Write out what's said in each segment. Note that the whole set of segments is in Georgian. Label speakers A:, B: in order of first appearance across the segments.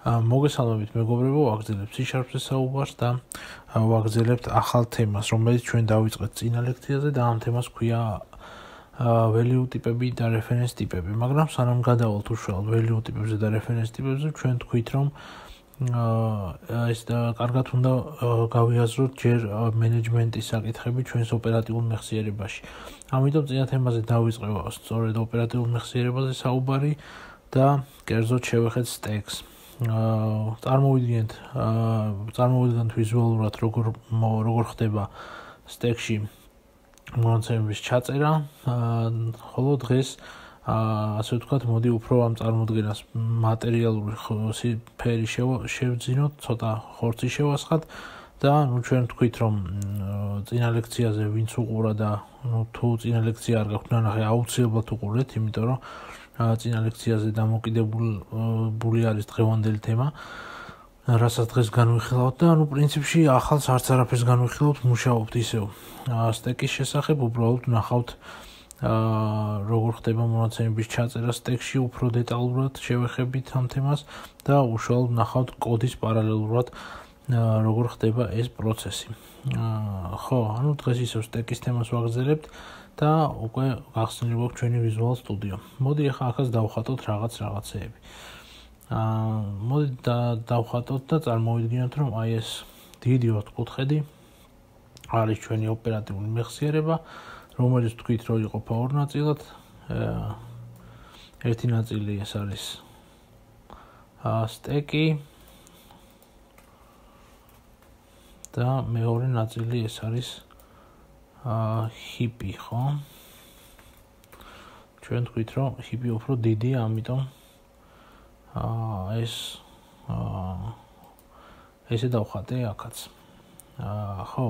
A: მოგესალმებით მეგობრებო, ვაგრძელებთ სიშარფზე საუბარს და ვაგრძელებთ ახალ თემას, რომელიც ჩვენ დავიწყეთ წინა ლექციაზე და ამ თემას ქვია value ტიპები და reference ტიპები. მაგრამ სანამ გადავალთ უშუალოდ value ტიპებზე და reference ტიპებზე, ჩვენ თქვით, რომ ეს და კარგად უნდა გავიაზროთ ჯერ მენეჯმენტის საკითხები ჩვენს ოპერატიულ მეხსიერებაში. ამიტომ წინა თემაზე დავიწყება სწორედ ოპერატიულ მეხსიერებაზე საუბარი და კერძოდ შევეხეთ stacks. წარმოვიდგენთ ვიზუალურად როგორ ხდება stack-ში მონაცემების ჩაწერა, ხოლო დღეს ასე ვთქვათ, მოდი უფრო ამ წარმოდგენას მატერიალური სფერი შევძინოთ, ცოტა ხორცი შევასხათ და ჩვენ თქვით, რომ წინა ლექციაზე ვინც უყურა და თუ წინა ლექცია არ გაქვთ ნანახი, აუცილებლად უყურეთ, იმიტომ რომ წინა ლექციაზე დამოკიდებული არის დღევანდელი თემა, რასაც დღეს განვიხილავთ და პრინციპში ახალს არც არაფერს განვიხილავთ, მუშაობთ ისევ სტეკის შესახებ, უბრალოდ ნახავთ როგორ ხდება მონაცემების ჩაწერა სტეკში, უფრო დეტალურად შევეხებით ამ თემას და უშუალოდ ნახავთ კოდის პარალელურად როგორ ხდება ეს პროცესი. ხო, დღეს ისევ სტეკის თემას ვაგრძელებთ და უკვე გახსნილი გვაქვს ჩვენი Visual Studio. მოდი ახლა ახაც დავხატოთ რაღაცეები. მოდი დავხატოთ და წარმოვიდგინოთ, რომ აი ეს დიდი ოთხკუთხედი არის ჩვენი ოპერატიული მეხსიერება, რომელიც თქვით, რომ იყოფა ორ ნაწილად. ერთი ნაწილი ეს არის სტეკი და მეორე ნაწილი ეს არის ჰიპი, ხო? ჩვენ თქვით, რომ ჰიპი უფრო დიდია, ამიტომ ესე დავხატე აქაც. ხო,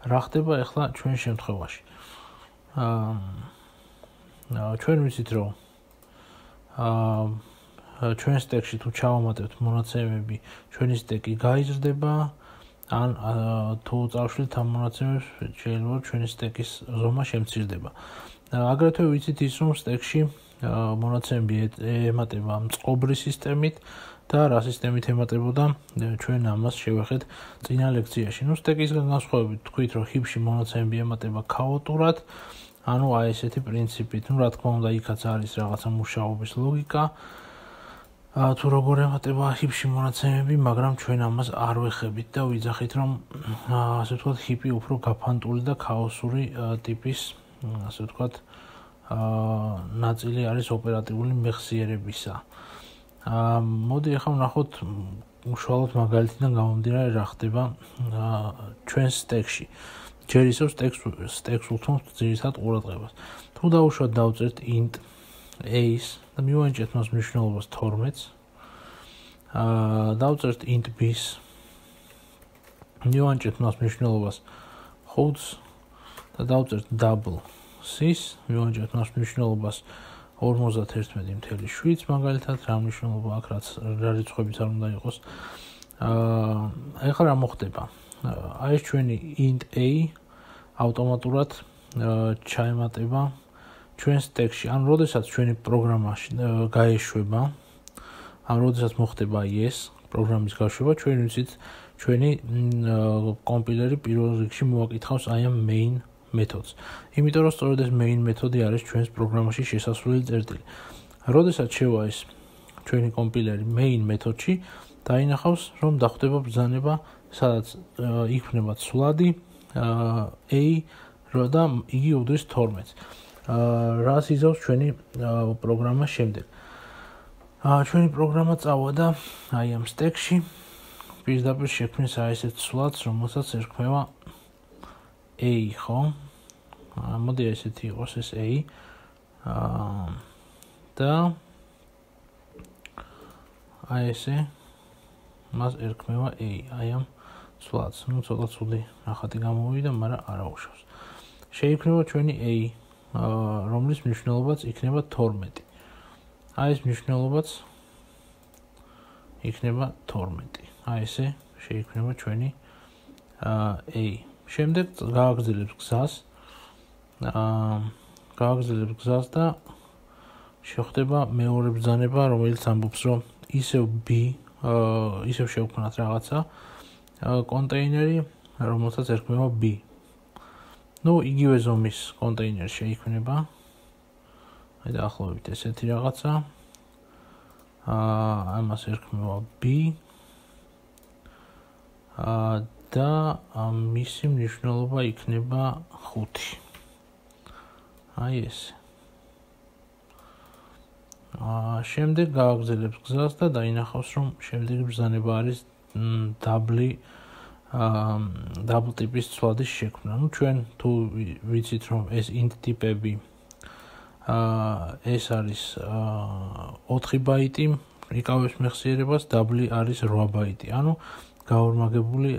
A: რა ხდება ახლა ჩვენ შემთხვევაში? ჩვენ ვიცით, რომ ჩვენ სტეკში თუ ჩავამატებთ მონაცემები, ჩვენი სტეკი გაიზრდება, ან თუ წავშლით ამ მონაცემებს, შეიძლება ჩვენი სტეკის ზომა შემცირდება. აგრეთვე ვიცით ის, რომ სტეკში მონაცემები ემატება მწყობრი სისტემით და რა სისტემით ემატებოდა, ჩვენ ამას შევეხეთ წინა ლექციაში. სტეკისგან განსხვავებით თქვით, რომ ჰიპში მონაცემები ემატება ქაოტურად, ანუ აი ესეთი პრინციპით. რა თქმა უნდა, იქაც არის რაღაცა მუშაობის ლოგიკა. თუ როგორ ემატება ჰიპში მონაცემები, მაგრამ ჩვენ ამას არ ვეხებით და ვიძახით, რომ ასე ვთქვათ, ჰიპი უფრო გაფანტული და ქაოსური ტიპის, ასე ვთქვათ, ნაწილი არის ოპერატიული მეხსიერებისა. მოდი ახლა ვნახოთ უშუალოდ მაგალითიდან გამომდინარე რა ხდება ჩვენ სტეკში. ჯერ ისევ სტეკს უთმობთ ძირითად ყურადღებას. თუ დავუშვათ დავწერთ int a-ს და მივანიჭეთ მას მნიშვნელობას 12-ს. დავწერთ int b-ს. მივანიჭეთ მას მნიშვნელობას 5-ს და დავწერთ double c-ს, მივანიჭეთ მას მნიშვნელობას 51.7 მაგალითად, რა მნიშვნელობა აქვს, რაც რა რიცხვებით არ უნდა იყოს. ახლა რა მოხდება? აი ეს ჩვენი int a ავტომატურად ჩაემატება ჩვენ სტეკში. ან როდესაც ჩვენი პროგრამა გაეშვება, ან როდესაც მოხდება ეს პროგრამის გაშვება, ჩვენ ვიცით, ჩვენი კომპილერი პირველ რიგში მოაკითხავს აი ამ main მეთოდს. იმიტომ რომ სწორედ ეს main მეთოდი არის ჩვენს პროგრამაში შესასვლელი წერტილი. როდესაც შევა ეს ჩვენი კომპილერი main მეთოდში, დაინახავს, რომ დახვდება ბრძანება, სადაც იქმნება ცვლადი a და იგი უდრის 12-ს. რას იზავს ჩვენი პროგრამა შემდეგ? ჩვენი პროგრამა წავიდა აი ამ სტეკში, პირდაპირ შექმნის აი ესეთ ცვლადს, რომელსაც ერქმევა a, ხო? მოდი ესეთი იყოს ეს a და აი ესე მას ერქმევა a, აი ამ ცვლადს. ცოტა ცუდი ნახატი გამოვიდა, მაგრამ არ აუშავს. შეიქმნება ჩვენი a, რომლის მნიშვნელობაც იქნება 12. აი ეს მნიშვნელობაც იქნება 12. აი ესე შეიქმნება ჩვენი a. შემდეგ გავაგრძელებს გზას და შეხვდება მეორე ბრძანება, რომელიც ამბობს, რომ ისევ b ისევ შევქმნათ რაღაცა კონტეინერი, რომელსაც ერქმევა b. ნუ იგივე ზომის კონტეინერი შეიქმნება. აი დაახლოებით ესეთი რაღაცა. ამას ერქმევა b. და მისი მნიშვნელობა იქნება 5. აი ეს. შემდეგ გააგრძელებს გზას და დაინახავს, რომ შემდეგი ბრძანება არის დაბლ ტიპის ცვლადის შექმნა. ნუ ჩვენ თუ ვიცით, რომ ეს int ტიპები ეს არის 4 ბაიტი, იკავებს მეხსიერებას, დაბლი არის 8 ბაიტი. ანუ გაორმაგებული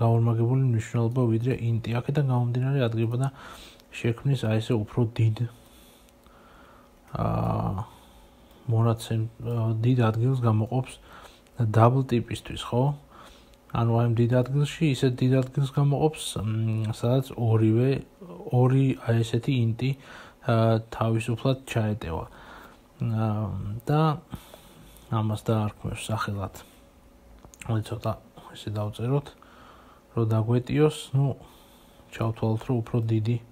A: გაორმაგებული მნიშვნელობა ვიდრე int-ი. აქედან გამომდინარე ადგებოდა შექმნის აი ესე უფრო დიდ დიდ ადგილს გამოყოფს დაბლ ტიპისთვის, ხო? ანუ აი დიდ ადგილში ისეთ დიდ ადგილს გამოყოფს, სადაც ორი აი ესეთი int-ი თავისუფლად ჩაეტევა. და ამას დაარქმევს სახელად. აი ცოტა ესე დავწეროთ, რომ დაგვეტიოს, ნუ ჩავთვალოთ, რომ უფრო დიდი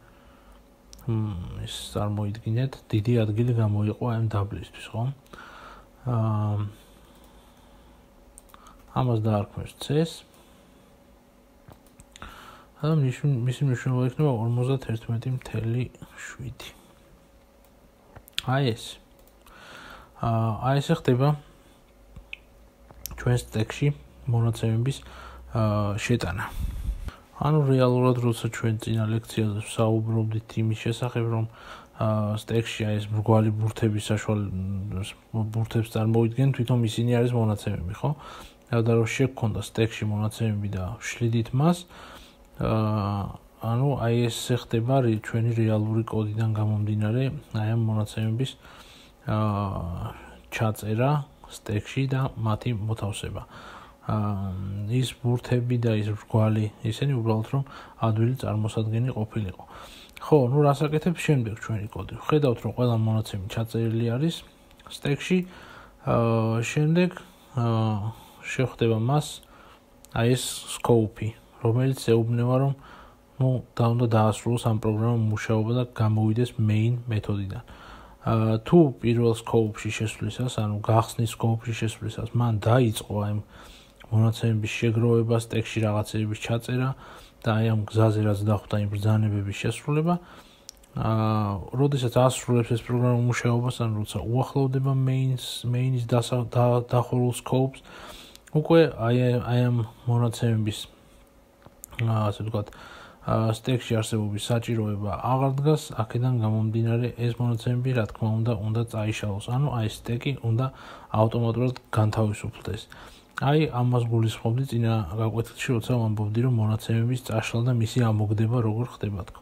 A: ეს წარმოიდგინეთ, დიდი ადგილი გამოიყო ამ დაბლისთვის, ხო? ამას დაარქმევს C-ს. და მისი მნიშვნელობა იქნება 51.7. აი ეს. აი ესე ხდება ჩვენ სტეკში მონაცემების შეტანა. ანუ რეალურად როცა ჩვენ წინა ლექციაზე ვსაუბრობდით იმის შესახებ, რომ სტეკში აი ეს მრგვალი ბურთების საშუალებით ბურთებს წარმოიდგენ, თვითონ ისინი არის მონაცემები, ხო? და რომ შეგვქონდა სტეკში მონაცემები და შლიდით მას, ანუ აი ეს ხდება ჩვენი რეალური კოდიდან გამომდინარე, აი ამ მონაცემების ჩაწერა სტეკში და მათი მოთავსება. ის ბურთები და ის მრგვალი ისინი უბრალოდ რომ ადვილი წარმოსადგენი ყოფილიყო. ხო, ნუ რას აკეთებს შემდეგ ჩვენი კოდი? ხედავთ რომ ყველა მონაცემი ჩაწერილი არის სტეკში. შემდეგ შეხვდება მას აი ეს scope-ი, რომელიც ეუბნება რომ უნდა დაასრულოს ამ პროგრამამ მუშაობა და გამოვიდეს main მეთოდიდან. თუ პირველ scope-ში შესვლისას, ანუ გახსნის scope-ში შესვლისას, მან დაიწყო აი მონაცემების შეგროვება, სტეკში რაღაცების ჩაწერა და აი ამ გზაზე რაც დახვდა იმ ბრძანებების შესრულება, როდესაც ასრულებს ეს პროგრამა მუშაობას, ანუ როცა უახლოვდება main-ის დახურულ scope-ს, უკვე აი ამ მონაცემების ასე ვთქვათ, სტეკში არსებობის საჭიროება აღარ დგას, აქედან გამომდინარე ეს მონაცემები, რა თქმა უნდა წაიშალოს. ანუ აი სტეკი უნდა ავტომატურად განთავისუფლდეს. აი ამას გულისხმობდი წინა გაკვეთილში, როცა ვამბობდი, რომ მონაცემების წაშლა და მისი ამოგდება როგორ ხდება თქო.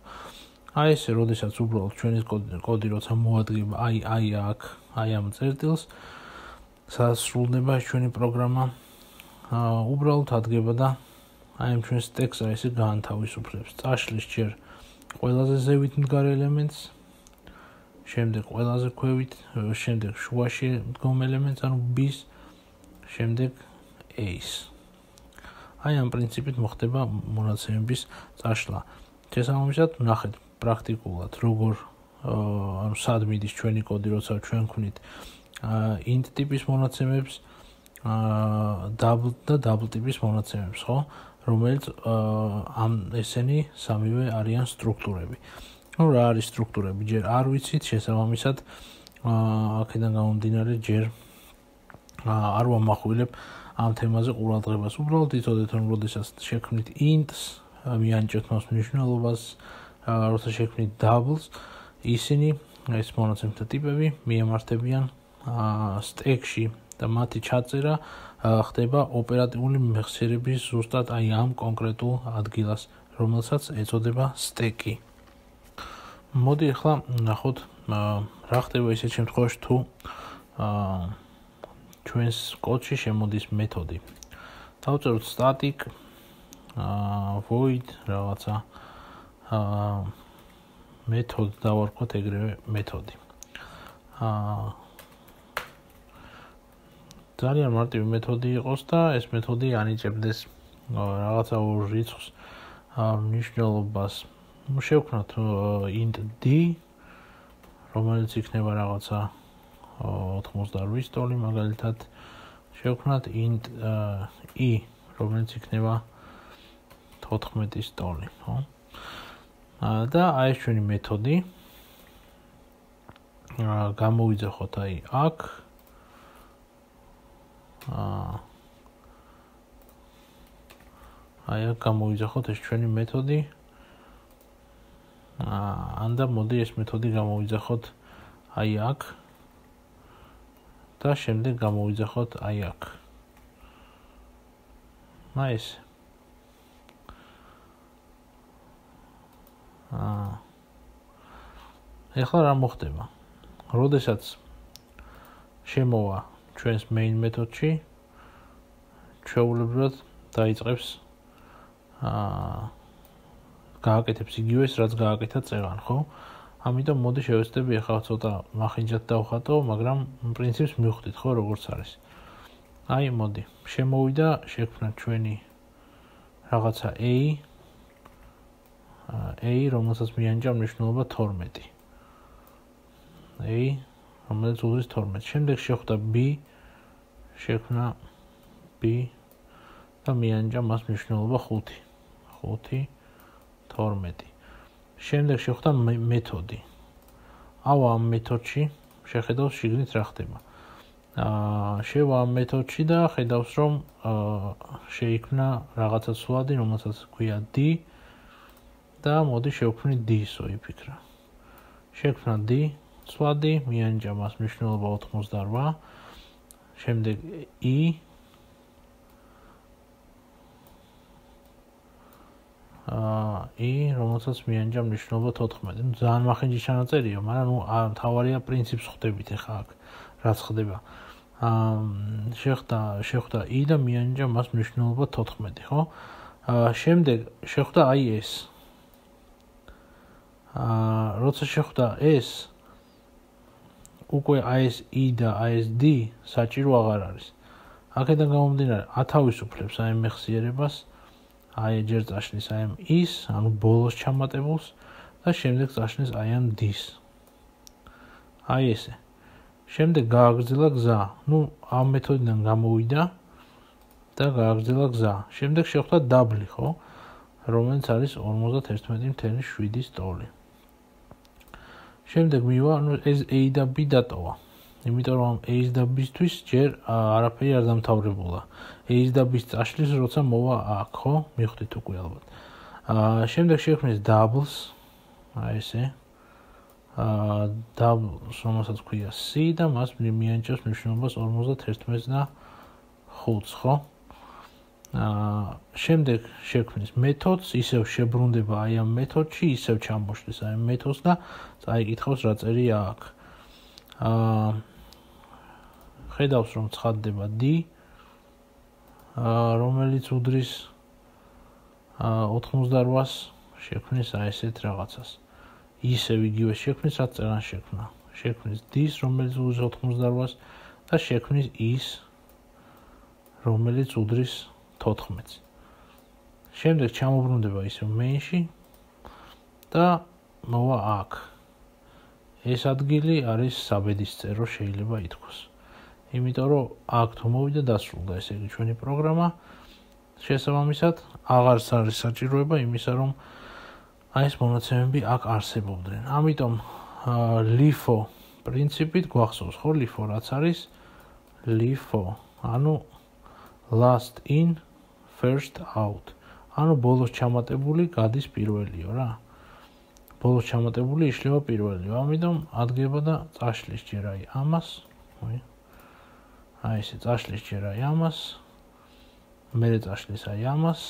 A: აი ესე, როდესაც უბრალოდ ჩვენი კოდი როცა მოადგება აი აქ, აი ამ წერტილს, სადაც სრულდება ჩვენი პროგრამა, უბრალოდ ადგება და აი ამ ჩვენ სტეკს აი ესე განთავისუფლებს. წაშლის ჯერ ყველაზე ზევით მდგარ ელემენტს, შემდეგ ყველაზე ქვევით, შემდეგ შუაში მდგომ ელემენტს, ანუ B-ს, შემდეგ A-ს. აი ამ პრინციპით მოხდება მონაცემების წაშლა. შესაბამისად, ნახეთ პრაქტიკულად, როგორ ანუ სად მიდის ჩვენი კოდი, როცა ჩვენ ვქვნით int ტიპის მონაცემებს, double ტიპის მონაცემებს, ხო? რომელიც ესენი სამივე არიან სტრუქტურები. ნუ რა არის სტრუქტურები? ჯერ არ ვიცით, შესაბამისად, აქედან გამომდინარე ჯერ არ ვამახვილებ ამ თემაზე ყურადღებას. უბრალოდ იცოდეთ, რომ როდესაც შექმნით int-ს, მიანიჭებთ მას მნიშვნელობას, როცა შექმნით double-ს, ისინი ეს მონაცემთა ტიპები მიემართებიან სტეკში და მათი ჩაწერა ხდება ოპერატიული მეხსიერების ზუსტად აი ამ კონკრეტულ ადგილას, რომელსაც ეწოდება სტეკი. მოდი ახლა ნახოთ რა ხდება ისეთ შემთხვევაში თუ ჩვენს კოდში შემოდის მეთოდი. დავწეროთ static void რაღაცა მეთოდი დავარქვათ ეგრევე მეთოდი. ძალიან მარტივი მეთოდი იყოს და ეს მეთოდი ანიჭებდეს რაღაცა ორ რიცხვს მნიშვნელობას. შევქმნათ int d, რომელიც იქნება რაღაცა 88 ტოლი მაგალითად. შევქმნათ int i, რომელიც იქნება 14 ტოლი, ხო? და აი ეს ჩვენი მეთოდი გამოვიძახოთ აი აქ. აი აქ გამოვიძახოთ ეს ჩვენი მეთოდი. ანდა მოდი ეს მეთოდი გამოვიძახოთ აი აქ. და შემდეგ გამოვიძახოთ აი აქ. ეს ეხლა რა მოხდება? როდესაც შემოვა ჩვენს main მეთოდში, ჩვეულებრივად დაიწყებს გააკეთებს იგივეს, რაც გააკეთა წეღან, ხო? ამიტომ მოდი შევეცდები ახლა ცოტა მახინჯად დავხატო, მაგრამ პრინციპს მივხვდით, ხო, როგორც არის. აი, მოდი, შემოვიდა, შევქმნათ ჩვენი რაღაცა a, რომელსაც მიანიჭა მნიშვნელობა 12. a, რომელიც უძრის 12. შემდეგ შევხვდა b, შევქმნა b და მიანიჭა მას მნიშვნელობა 5. 5, 12. შემდეგ შევხვდა მეთოდი. ავა ამ მეთოდში შეხედავს შიგნით რა ხდება. შევა ამ მეთოდში და ხედავს რომ შეიქმნა რაღაცა სვადი, რომელსაც ქვია d და მოდი შევქმნით d-სო იფიქრა. შექმნა d სვადი, მიანიჭა მას მნიშვნელობა 88. შემდეგ i რომელსაც მიანიჭა მნიშვნელობა 14. ძალიან მახინჯი ჩანაწერია, მაგრამ თავარია პრინციპს ხვდებით ახლა აქ რაც ხდება. შეხვდა i და მიანიჭა მას მნიშვნელობა 14, ხო? შემდეგ შეხვდა აი ეს. როცა შეხვდა ეს, უკვე აი ეს i და აი ეს d საჭირო აღარ არის. აქედან გამომდინარე, ათავისუფლებს აი მეხსიერებას. აი ჯერ წაშლის აი ამ is, ანუ ბოლოს ჩამატებულს და შემდეგ წაშლის აი ამ d-ს. აი ესე. შემდეგ გააგრძელა გზა. ამ მეთოდიდან გამოვიდა და გააგრძელა გზა. შემდეგ შეხვდა w, ხო? რომელიც არის 51.7 ტოლი. შემდეგ მივა, ეს a და b დატოვა. იმიტომ რომ a-ს და b-სთვის ჯერ არაფერი არ დამთავრებულა. a-ს და b-ს წაშლის როცა მოვა აქ, ხო? მივხვდით უკვე ალბათ. შემდეგ შევქმნით doubles, აი ესე. doubles, რომელსაც ქვია c და მას მიანიჭებს მნიშვნელობას 51 და 5, ხო? შემდეგ შევქმნის მეთოდს, ისევ შებრუნდება აი ამ მეთოდში, ისევ ჩამოშლის აი ამ მეთოდს და წაიკითხავს რა წერია აქ. ხედავს რომ ცხადდება d, რომელიც უდრის 88-ს, შექმნის აი ესეთ რაღაცას. ისევ იგივე შექმნის, რაც წეღან შექმნა. შექმნის d-ს, რომელიც უდრის 88-ს და შექმნის is, რომელიც უდრის 14-ს. შემდეგ ჩამობრუნდება ისევ main-ში და მოვა აქ. ეს ადგილი არის საბედისწერო, შეიძლება ითქვას. იმიტომ რომ აქ თუ მოვიდა დასრულდა ესე იგი ჩვენი პროგრამა. შესაბამისად, აღარც არის საჭიროება იმისა, რომ აი ეს მონაცემები აქ არსებობდნენ. ამიტომ LIFO პრინციპით გვახსოვს, ხო, LIFO რაც არის? LIFO, ანუ last in, first out. ანუ ბოლოს ჩამატებული გადის პირველიო რა. ბოლოს ჩამატებული იშლება პირველიო. ამიტომ ადგება და წაშლის ჯერ აი ამას, აი ესე წაშლის ჯერ აი ამას, მერე წაშლის აი ამას,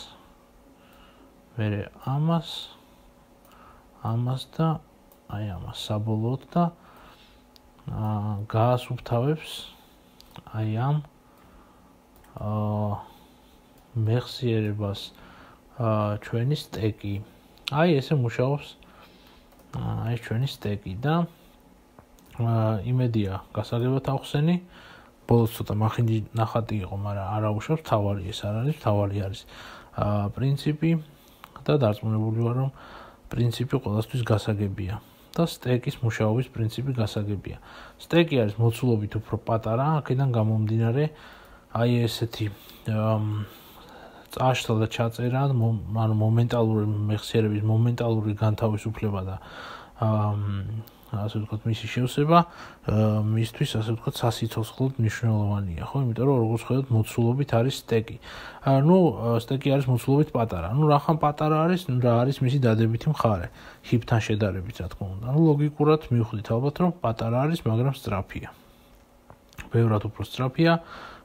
A: მერე ამას, ამას და აი ამას საბოლოოდ და გაასუფთავებს აი ამ მეხსიერებას ჩვენი სტეკი. აი ესე მუშაობს აი ჩვენი სტეკი და იმედია გასაგებად ახსენი. ბოლოს ცოტა მახინჯი ნახატი იყო, მაგრამ არაუშავს, თავარი ეს არ არის, თავარი არის პრინციპი და დარწმუნებული ვარ, რომ პრინციპი ყველასთვის გასაგებია და სტეკის მუშაობის პრინციპი გასაგებია. სტეკი არის მოცულობით უფრო პატარა, აქედან გამომდინარე, აი ესეთი წაშლა და ჩაწერა, ანუ მომენტალური მეხსიერების მომენტალური განთავისუფლება და ასე ვთქვათ, მისი შევსება მისთვის ასე ვთქვათ, სასიცოცხლოდ მნიშვნელოვანია, ხო? იმიტომ რომ როგორც ხედავთ, მოცულობით არის სტეკი. სტეკი არის მოცულობით პატარა. რახან პატარა არის, რა არის მისი დადებითი მხარე? ჰიპთან შედარებით, რა თქმა უნდა. ლოგიკურად მივხვდით ალბათ, რომ პატარა არის, მაგრამ სწრაფია. ბევრად უფრო სწრაფია,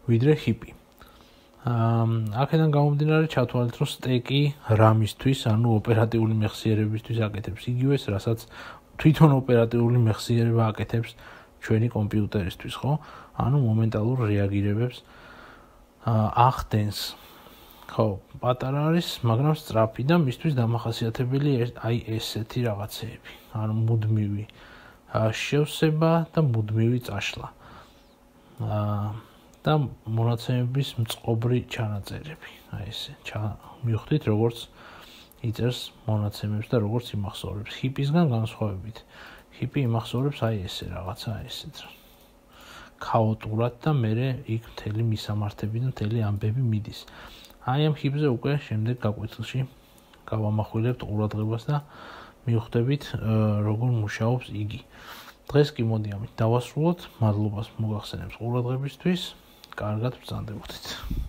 A: ვიდრე ჰიპი. აქედან გამომდინარე ჩათვალეთ, რომ სტეკი რამისთვის, ანუ ოპერატიული მეხსიერებისთვის აკეთებს იგივეს, რასაც თვითონ ოპერატიული მეხსიერება აკეთებს ჩვენი კომპიუტერისთვის, ხო? ანუ მომენტალურ რეაგირებებს ახდენს. ხო, პატარა არის, მაგრამ სწრაფი და მისთვის დამახასიათებელი აი ესეთი რაღაცეები. ანუ მუდმივი შევსება და მუდმივი წაშლა. და მონაცემების მწყობრი ჩანაწერები. აი ესე. მივხვდით, როგორც იწერს მონაცემებს და როგორც იმახსოვრებს. ჰიპისგან განსხვავებით. ჰიპი იმახსოვრებს აი ესე რაღაცა ესეთ. ქაოტურად და მერე იქ მთელი მისამართები და მთელი ამბები მიდის. აი ამ ჰიპზე უკვე შემდეგ გაკვეთილში გავამახვილებთ ყურადღებას და მივხვდებით, როგორ მუშაობს იგი. დღეს კი მოდი ამით დავასრულოთ. მადლობას მოგახსენებთ ყურადღებისთვის. კარგად ბრძანდებოდეთ.